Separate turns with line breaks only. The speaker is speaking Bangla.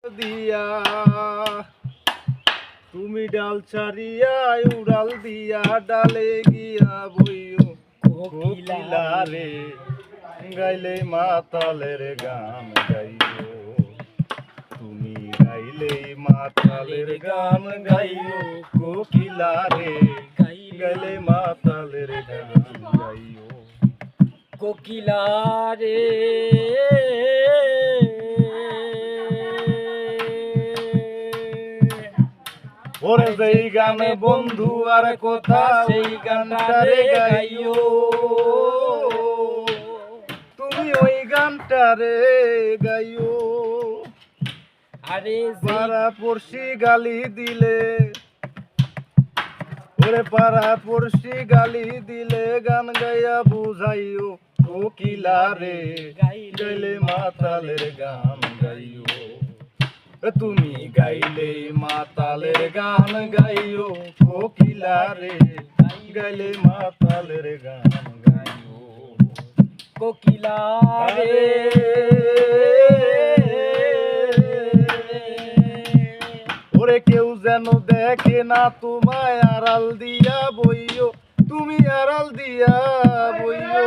দিয়া তুমি ডাল ছাড়িয়া উড়াল দিয়া ডালে গিয়া বইও কোকিলা রে গাইলে মাতালের গান গাইও তুমি গাইলে মাতালের গান গাইও কোকিলা রে গাইলে মাতালের গান গাইও
কোকিলা রে
ওরে যেই গানে বন্ধু আর কথা সেই গানটারে গাইও তুমি ওই গানটারে গাইও
আরে
পাড়া পড়শি গালি দিলে ওরে পাড়া পড়শি গালি দিলে গান গাইয়া বুঝাইও কোকিলা রে গাইলে মাতালের গান গাইও তুমি গাইলে মাতালের গান গাইও কোকিলা রে গাইলে মাতালের গান গাইও
কোকিলা রে
ওরে কেউ যেন দেখে না তোমায় আড়াল দিয়া বইও তুমি আড়াল দিয়া বইও